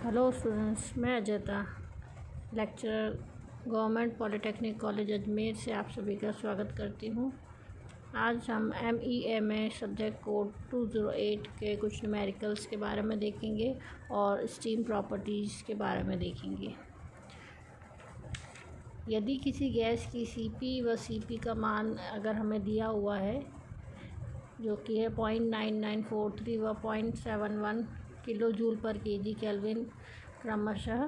Hello students, मैं Ajayta lecturer government polytechnic college Ajmer से आप सभी का स्वागत करती हूँ। आज हम MEMA सब्जेक्ट कोड 208 के कुछ न्यूमेरिकल्स के बारे में देखेंगे और स्टीम प्रॉपर्टीज़ के बारे में देखेंगे। यदि किसी गैस की CP व CP का मान अगर हमें दिया हुआ है जो कि है 0.9943 व 0.71 किलो जूल पर केजी केल्विन क्रमशः,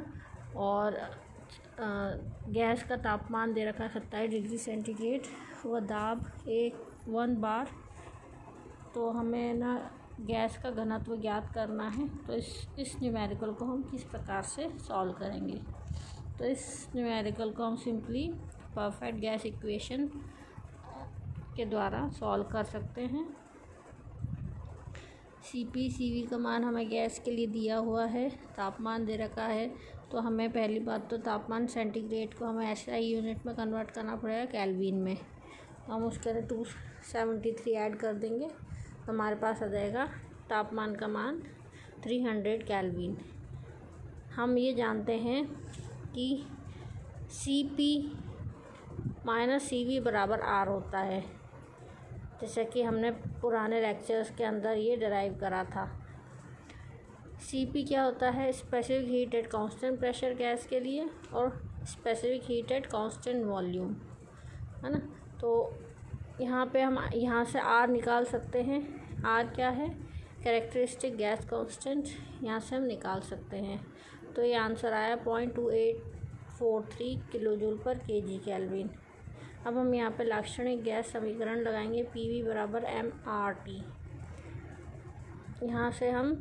और गैस का तापमान दे रखा है 27 डिग्री सेंटीग्रेड व दाब 1 बार, तो हमें ना गैस का घनत्व ज्ञात करना है। तो इस न्यूमेरिकल को हम किस प्रकार से सॉल्व करेंगे। तो इस न्यूमेरिकल को हम सिंपली परफेक्ट गैस इक्वेशन के द्वारा सॉल्व कर सकते हैं। CP CV का मान हमें गैस के लिए दिया हुआ है, तापमान दे रखा है, तो हमें पहली बात तो तापमान सेंटीग्रेड को हमें SI यूनिट में कन्वर्ट करना पड़ेगा केल्विन में। तो हम उसके अंदर 273 ऐड कर देंगे तो हमारे पास आ जाएगा तापमान का मान 300 केल्विन। हम ये जानते हैं कि CP माइनस CV बराबर R होता है, जैसे कि हमने पुराने लेक्चर्स के अंदर ये डिराइव करा था। CP क्या होता है? Specific heat at constant pressure gas के लिए और specific heat at constant volume, है ना। तो यहाँ पे हम यहाँ से R निकाल सकते हैं। R क्या है? कैरेक्टरिस्टिक गैस कांस्टेंट, यहाँ से हम निकाल सकते हैं। तो ये आंसर आया 0.2843 किलो जूल पर केजी केल्विन। अब हम यहाँ पे लाक्षणिक गैस समीकरण लगाएंगे, PV बराबर mRT। यहाँ से हम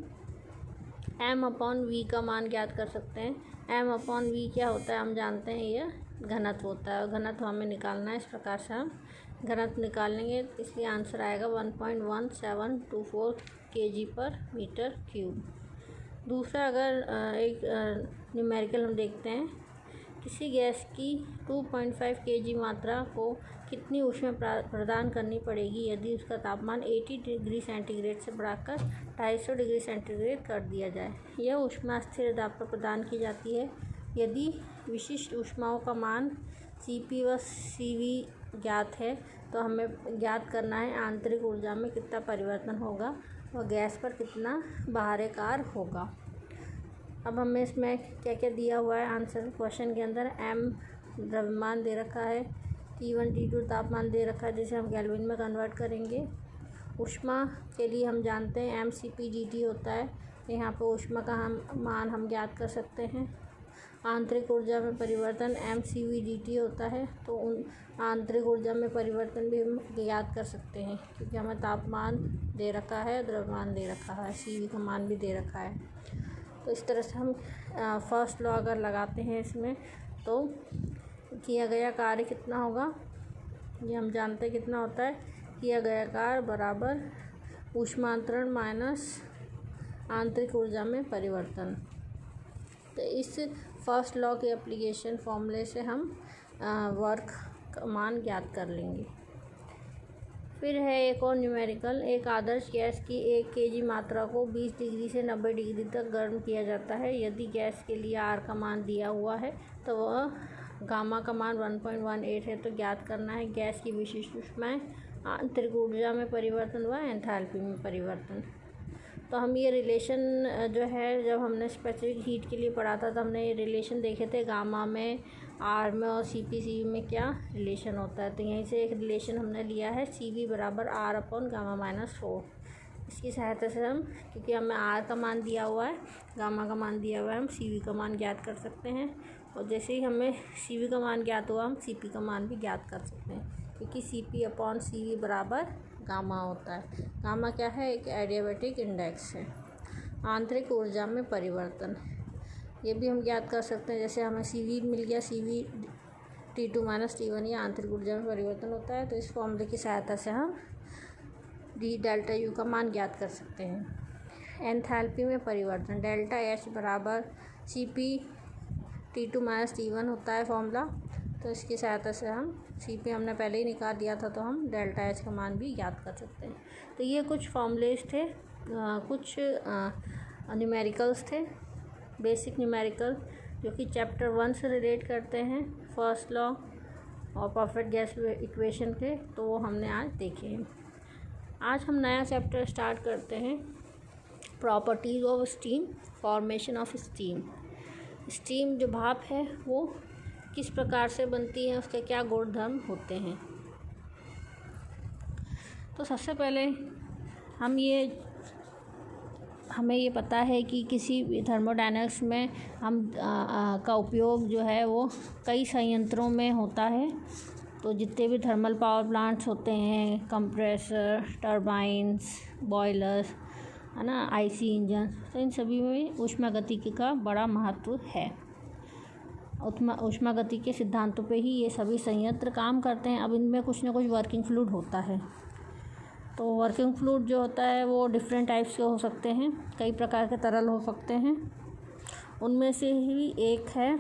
m/v का मान ज्ञात कर सकते हैं। m/v क्या होता है? हम जानते हैं यह घनत्व होता है, और घनत्व हमें निकालना है। इस प्रकार से हम घनत्व निकालेंगे, इसलिए आंसर आएगा 1.1724 kg पर मीटर क्यूब। दूसरा अगर एक न्यूमेरिकल हम देखते हैं, किसी गैस की 2.5 kg मात्रा को कितनी ऊष्मा प्रदान करनी पड़ेगी यदि उसका तापमान 80 डिग्री सेंटीग्रेड से बढ़ाकर 250 डिग्री सेंटीग्रेड कर दिया जाए। यह ऊष्मा स्थिर दाब पर प्रदान की जाती है। यदि विशिष्ट ऊष्माओं का मान CP व CV ज्ञात है, तो हमें ज्ञात करना है आंतरिक ऊर्जा में कितना परिवर्तन होगा और गैस पर कितना बाहरी कार्य होगा। अब हमें इसमें क्या क्या दिया हुआ है आंसर क्वेश्चन के अंदर। M द्रव्यमान दे रखा है, T1 T2 तापमान दे रखा है, जिसे हम केल्विन में कन्वर्ट करेंगे। ऊष्मा के लिए हम जानते हैं mCp/dT होता है, यहाँ पर ऊष्मा का मान हम ज्ञात कर सकते हैं। आंतरिक ऊर्जा में परिवर्तन mCv/dT होता है, तो उन आंतरिक ऊर्जा में परिवर्तन भी हम ज्ञात कर सकते हैं, क्योंकि हमें तापमान दे रखा है, द्रव्यमान दे रखा है, CV का मान भी दे रखा है। तो इस तरह से हम फर्स्ट लॉ अगर लगाते हैं इसमें, तो किया गया कार्य कितना होगा, ये हम जानते हैं कितना होता है। किया गया कार्य बराबर ऊष्मांतरण माइनस आंतरिक ऊर्जा में परिवर्तन। तो इस फर्स्ट लॉ के एप्लीकेशन फॉर्मूले से हम वर्क का मान ज्ञात कर लेंगे। फिर है एक और न्यूमेरिकल। एक आदर्श गैस की 1 kg मात्रा को 20 डिग्री से 90 डिग्री तक गर्म किया जाता है। यदि गैस के लिए R का मान दिया हुआ है, तो वह गामा का मान 1.18 है। तो ज्ञात करना है गैस की विशिष्ट ऊष्माएं, आंतरिक ऊर्जा में परिवर्तन व एंथैल्पी में परिवर्तन। तो हम ये रिलेशन जो है, जब हमने स्पेसिफिक हीट के लिए पढ़ा था, तो हमने ये रिलेशन देखे थे गामा में, R में और CP CV में क्या रिलेशन होता है। तो यहीं से एक रिलेशन हमने लिया है, CV बराबर R/γ-4। इसकी सहायता से हम, क्योंकि हमें R का मान दिया हुआ है, गामा का मान दिया हुआ है, हम CV का मान ज्ञात कर सकते हैं। और जैसे ही हमें CV का मान ज्ञात हुआ, हम CP का मान भी ज्ञात कर सकते हैं, क्योंकि CP/CV बराबर गामा होता है। गामा क्या है? एक एडियाबैटिक इंडेक्स है। आंतरिक ऊर्जा में परिवर्तन, ये भी हम ज्ञात कर सकते हैं। जैसे हमें CV मिल गया, CV T2 - T1, ये आंतरिक ऊर्जा में परिवर्तन होता है। तो इस फॉर्मूले की सहायता से हम d∆U का मान ज्ञात कर सकते हैं। एंथैल्पी में परिवर्तन, ΔH बराबर CP T2 - T1 होता है फॉर्मूला। तो इसकी सहायता से हम CP हमने पहले ही निकाल दिया था, तो हम ΔH का मान भी ज्ञात कर सकते हैं। तो ये कुछ फॉर्मूलेज थे, कुछ न्यूमेरिकल्स थे। बेसिक न्यूमेरिकल जो कि चैप्टर 1 से रिलेट करते हैं, फर्स्ट लॉ और परफेक्ट गैस इक्वेशन के, तो वो हमने आज देखे हैं। आज हम नया चैप्टर स्टार्ट करते हैं, properties of steam, formation of steam. Steam जो भाप है वो किस प्रकार से बनती है, उसके क्या गुणधर्म होते हैं। तो सबसे पहले हमें ये पता है कि किसी भी थर्मोडायनेमिक्स में हम का उपयोग जो है वो कई संयंत्रों में होता है। तो जितने भी थर्मल पावर प्लांट्स होते हैं, कंप्रेसर, टरबाइन्स, बॉयलर्स, है ना, आईसी इंजन, तो इन सभी में ऊष्मागतिकी का बड़ा महत्व है। ऊष्मागतिकी के सिद्धांतों पे ही ये सभी संयंत्र काम करते हैं। अब इनमें कुछ ना कुछ वर्किंग फ्लूइड होता है। तो वर्किंग फ्लूइड जो होता है वो डिफरेंट टाइप्स के हो सकते हैं, कई प्रकार के तरल हो सकते हैं। उनमें से ही एक है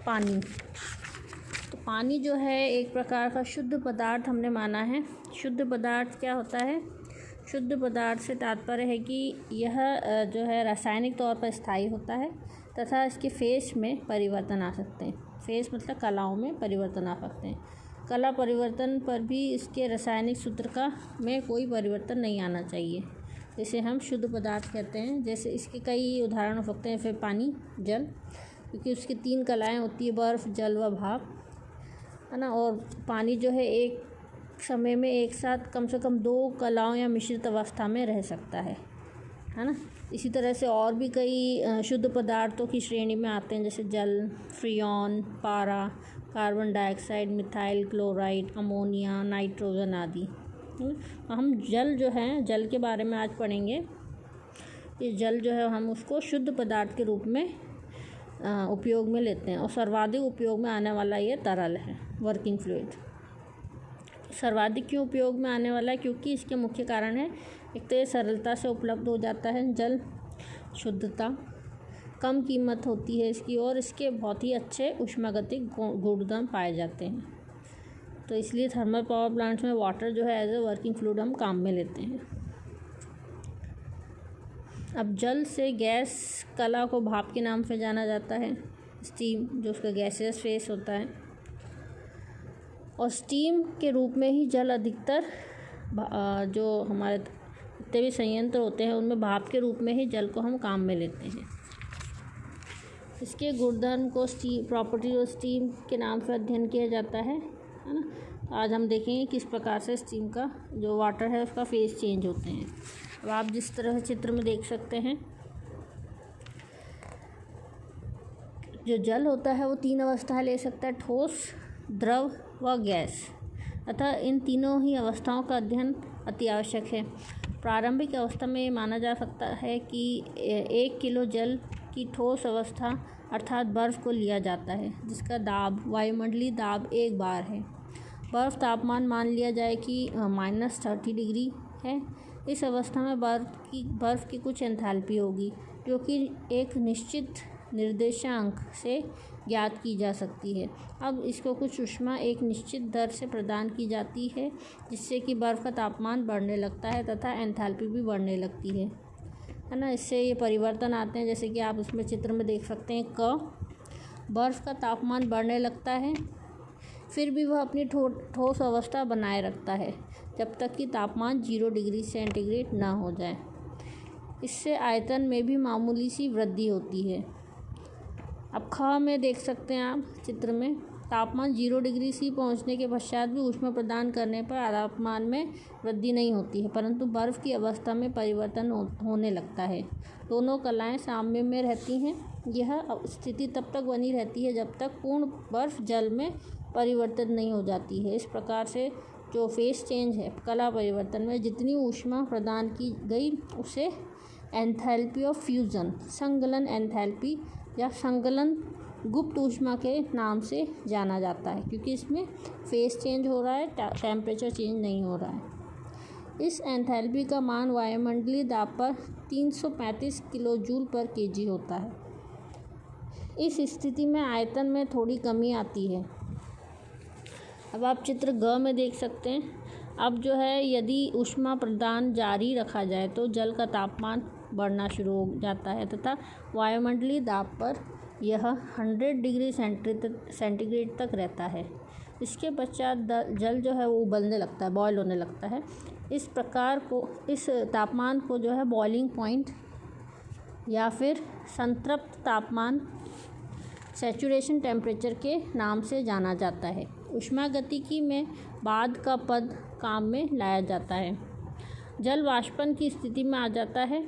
पानी। तो पानी जो है एक प्रकार का शुद्ध पदार्थ हमने माना है। शुद्ध पदार्थ क्या होता है? शुद्ध पदार्थ से तात्पर्य है कि यह जो है रासायनिक तौर पर स्थायी होता है तथा इसके फेस में परिवर्तन आ सकते हैं। फेस मतलब कलाओं में परिवर्तन आ सकते हैं। कला परिवर्तन पर भी इसके रासायनिक सूत्र में कोई परिवर्तन नहीं आना चाहिए, इसे हम शुद्ध पदार्थ कहते हैं। जैसे इसके कई उदाहरण हो सकते हैं। फिर पानी, जल, क्योंकि उसकी 3 कलाएँ होती है, बर्फ़, जल व भाप, है ना। और पानी जो है एक समय में एक साथ कम से कम 2 कलाओं या मिश्रित अवस्था में रह सकता है ना। इसी तरह से और भी कई शुद्ध पदार्थों की श्रेणी में आते हैं, जैसे जल, फ्रियोन, पारा, carbon dioxide, methyl chloride, ammonia, nitrogen आदि। हम जल जो है, जल के बारे में आज पढ़ेंगे। ये जल जो है हम उसको शुद्ध पदार्थ के रूप में उपयोग में लेते हैं और सर्वाधिक उपयोग में आने वाला ये तरल है, वर्किंग फ्लूइड। सर्वाधिक क्यों उपयोग में आने वाला है? क्योंकि इसके मुख्य कारण है, एक तो ये सरलता से उपलब्ध हो जाता है जल, शुद्धता, कम कीमत होती है इसकी, और इसके बहुत ही अच्छे ऊष्मागतिक गुणधर्म पाए जाते हैं। तो इसलिए थर्मल पावर प्लांट्स में वाटर जो है एज ए वर्किंग फ्लूइड हम काम में लेते हैं। अब जल से गैस कला को भाप के नाम से जाना जाता है, स्टीम जो उसका गैसियस फेस होता है। और स्टीम के रूप में ही जल अधिकतर जो हमारे जितने भी संयंत्र होते हैं उनमें भाप के रूप में ही जल को हम काम में लेते हैं। इसके गुणधर्म को प्रॉपर्टी ऑफ स्टीम के नाम से अध्ययन किया जाता है ना। तो आज हम देखेंगे किस प्रकार से स्टीम का जो वाटर है उसका फेस चेंज होते हैं। अब आप जिस तरह से चित्र में देख सकते हैं, जो जल होता है वो 3 अवस्थाएं ले सकता है, ठोस, द्रव व गैस। अतः इन तीनों ही अवस्थाओं का अध्ययन अति आवश्यक है। प्रारंभिक अवस्था में माना जा सकता है कि 1 किलो जल की ठोस अवस्था अर्थात बर्फ़ को लिया जाता है, जिसका दाब वायुमंडलीय दाब 1 बार है। बर्फ़ तापमान मान लिया जाए कि -30 डिग्री है। इस अवस्था में बर्फ़ की कुछ एंथैल्पी होगी, जो कि एक निश्चित निर्देशांक से ज्ञात की जा सकती है। अब इसको कुछ ऊष्मा एक निश्चित दर से प्रदान की जाती है, जिससे कि बर्फ़ का तापमान बढ़ने लगता है तथा एंथैल्पी भी बढ़ने लगती है ना। इससे ये परिवर्तन आते हैं, जैसे कि आप उसमें चित्र में देख सकते हैं। बर्फ़ का तापमान बढ़ने लगता है, फिर भी वह अपनी ठोस अवस्था बनाए रखता है जब तक कि तापमान 0 डिग्री सेंटीग्रेड ना हो जाए। इससे आयतन में भी मामूली सी वृद्धि होती है। अब में देख सकते हैं आप चित्र में, तापमान 0 डिग्री सी पहुंचने के पश्चात भी ऊष्मा प्रदान करने पर तापमान में वृद्धि नहीं होती है, परंतु बर्फ़ की अवस्था में परिवर्तन होने लगता है। दोनों कलाएं साम्य में रहती हैं। यह स्थिति तब तक बनी रहती है जब तक पूर्ण बर्फ़ जल में परिवर्तित नहीं हो जाती है। इस प्रकार से जो फेस चेंज है, कला परिवर्तन में जितनी ऊष्मा प्रदान की गई उसे एंथैल्पी ऑफ फ्यूज़न, संगलन एंथैल्पी या संगलन गुप्त ऊष्मा के नाम से जाना जाता है, क्योंकि इसमें फेस चेंज हो रहा है, टेम्परेचर चेंज नहीं हो रहा है। इस एंथैल्पी का मान वायुमंडलीय दाब पर 335 किलो जूल पर केजी होता है। इस स्थिति में आयतन में थोड़ी कमी आती है। अब आप चित्र ग में देख सकते हैं। अब जो है, यदि ऊष्मा प्रदान जारी रखा जाए तो जल का तापमान बढ़ना शुरू हो जाता है तथा वायुमंडलीय दाब पर यह 100 डिग्री सेंटीग्रेड तक रहता है। इसके पश्चात जल जो है वो उबलने लगता है, बॉयल होने लगता है। इस तापमान को जो है बॉइलिंग पॉइंट या फिर संतृप्त तापमान, सैचुरेशन टेम्परेचर के नाम से जाना जाता है। ऊष्मागतिकी में बाद का पद काम में लाया जाता है। जल वाष्पन की स्थिति में आ जाता है।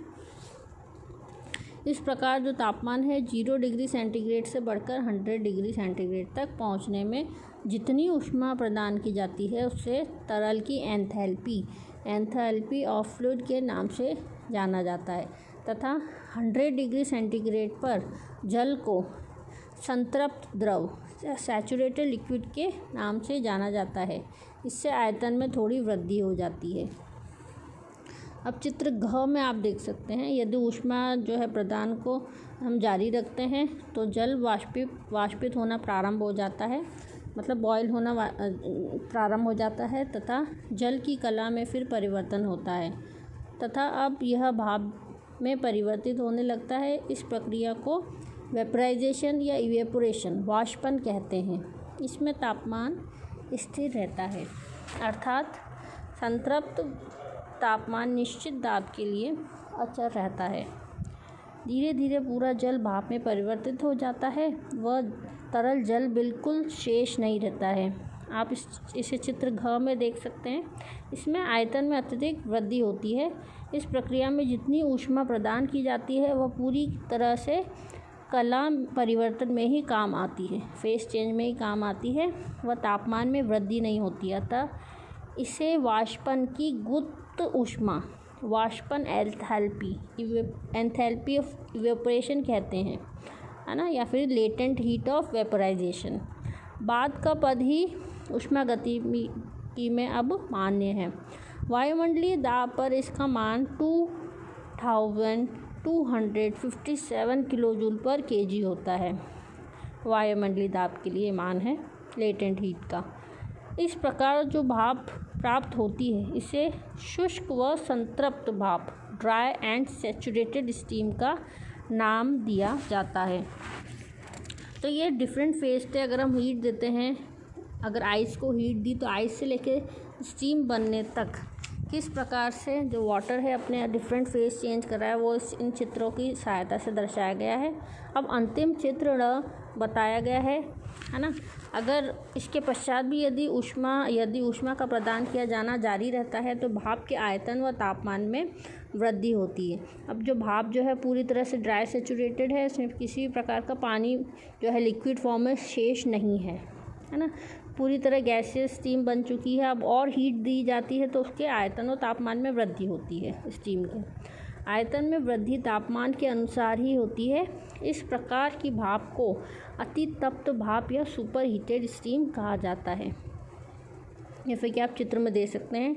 इस प्रकार जो तापमान है 0 डिग्री सेंटीग्रेड से बढ़कर 100 डिग्री सेंटीग्रेड तक पहुंचने में जितनी ऊष्मा प्रदान की जाती है उससे तरल की एंथैल्पी ऑफ फ्लूइड के नाम से जाना जाता है तथा 100 डिग्री सेंटीग्रेड पर जल को संतृप्त द्रव, सैचुरेटेड लिक्विड के नाम से जाना जाता है। इससे आयतन में थोड़ी वृद्धि हो जाती है। अब चित्र घ में आप देख सकते हैं, यदि ऊष्मा जो है प्रदान को हम जारी रखते हैं तो जल वाष्पित होना प्रारंभ हो जाता है, मतलब बॉयल होना प्रारंभ हो जाता है तथा जल की कला में फिर परिवर्तन होता है तथा अब यह भाप में परिवर्तित होने लगता है। इस प्रक्रिया को वेपराइजेशन या इवेपोरेशन, वाष्पन कहते हैं। इसमें तापमान स्थिर रहता है, अर्थात संतृप्त तापमान निश्चित दाब के लिए अचर रहता है। धीरे धीरे पूरा जल भाप में परिवर्तित हो जाता है। वह तरल जल बिल्कुल शेष नहीं रहता है। आप इसे चित्र घ में देख सकते हैं। इसमें आयतन में अत्यधिक वृद्धि होती है। इस प्रक्रिया में जितनी ऊष्मा प्रदान की जाती है वह पूरी तरह से कला परिवर्तन में ही काम आती है, फेस चेंज में ही काम आती है। वह तापमान में वृद्धि नहीं होती, अतः इसे वाष्पन की गुप्त ऊष्मा, वाष्पन एंथैल्पी ऑफ इवेपोरेशन कहते हैं, है ना, या फिर लेटेंट हीट ऑफ वेपराइजेशन। बाद का पद ही ऊष्मागतिकी में अब मान्य है। वायुमंडलीय दाब पर इसका मान 2257 किलोजूल पर केजी होता है। वायुमंडलीय दाब के लिए मान है लेटेंट हीट का। इस प्रकार जो भाप प्राप्त होती है इसे शुष्क व संतृप्त भाप, ड्राई एंड सैचुरेटेड स्टीम का नाम दिया जाता है। तो ये डिफरेंट फेज थे। अगर हम हीट देते हैं, अगर आइस को हीट दी तो आइस से लेके स्टीम बनने तक किस प्रकार से जो वाटर है अपने डिफरेंट फेज चेंज कर रहा है, वो इन चित्रों की सहायता से दर्शाया गया है। अब अंतिम चित्र बताया गया है ना। अगर इसके पश्चात भी यदि ऊष्मा का प्रदान किया जाना जारी रहता है तो भाप के आयतन व तापमान में वृद्धि होती है। अब जो भाप जो है पूरी तरह से ड्राई सैचुरेटेड है, इसमें किसी प्रकार का पानी जो है लिक्विड फॉर्म में शेष नहीं है ना, पूरी तरह गैसियस स्टीम बन चुकी है। अब और हीट दी जाती है तो उसके आयतन और तापमान में वृद्धि होती है। स्टीम के आयतन में वृद्धि तापमान के अनुसार ही होती है। इस प्रकार की भाप को अति तप्त भाप या सुपर हीटेड स्टीम कहा जाता है। जैसे कि आप चित्र में देख सकते हैं,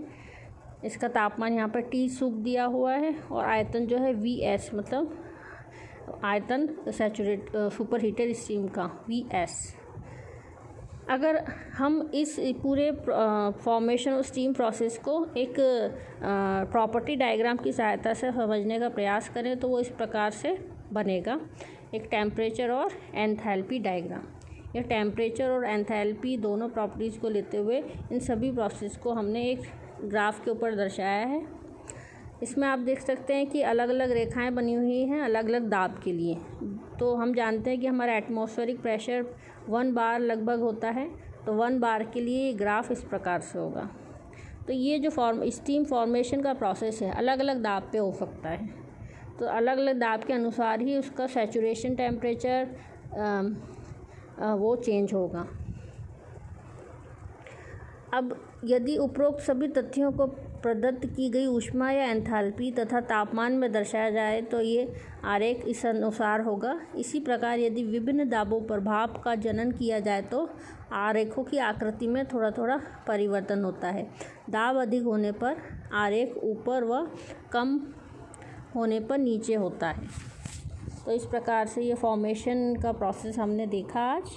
इसका तापमान यहाँ पर T सूख दिया हुआ है और आयतन जो है VS, मतलब आयतन सुपर हीटेड स्टीम का VS। अगर हम इस पूरे फॉर्मेशन और स्टीम प्रोसेस को एक प्रॉपर्टी डायग्राम की सहायता से समझने का प्रयास करें तो वो इस प्रकार से बनेगा, एक टेम्परेचर और एंथैल्पी डायग्राम। यह टेम्परेचर और एंथैल्पी दोनों प्रॉपर्टीज़ को लेते हुए इन सभी प्रोसेस को हमने एक ग्राफ के ऊपर दर्शाया है। इसमें आप देख सकते हैं कि अलग अलग रेखाएं बनी हुई हैं अलग अलग दाब के लिए। तो हम जानते हैं कि हमारा एटमॉस्फेरिक प्रेशर 1 बार लगभग होता है, तो 1 बार के लिए ग्राफ इस प्रकार से होगा। तो ये जो स्टीम फॉर्मेशन का प्रोसेस है अलग अलग दाब पे हो सकता है, तो अलग अलग दाब के अनुसार ही उसका सैचुरेशन टेम्परेचर वो चेंज होगा। अब यदि उपरोक्त सभी तथ्यों को प्रदत्त की गई ऊष्मा या एंथैल्पी तथा तापमान में दर्शाया जाए तो ये आरेख इस अनुसार होगा। इसी प्रकार यदि विभिन्न दाबों पर भाप का जनन किया जाए तो आरेखों की आकृति में थोड़ा थोड़ा परिवर्तन होता है। दाब अधिक होने पर आरेख ऊपर व कम होने पर नीचे होता है। तो इस प्रकार से ये फॉर्मेशन का प्रोसेस हमने देखा आज।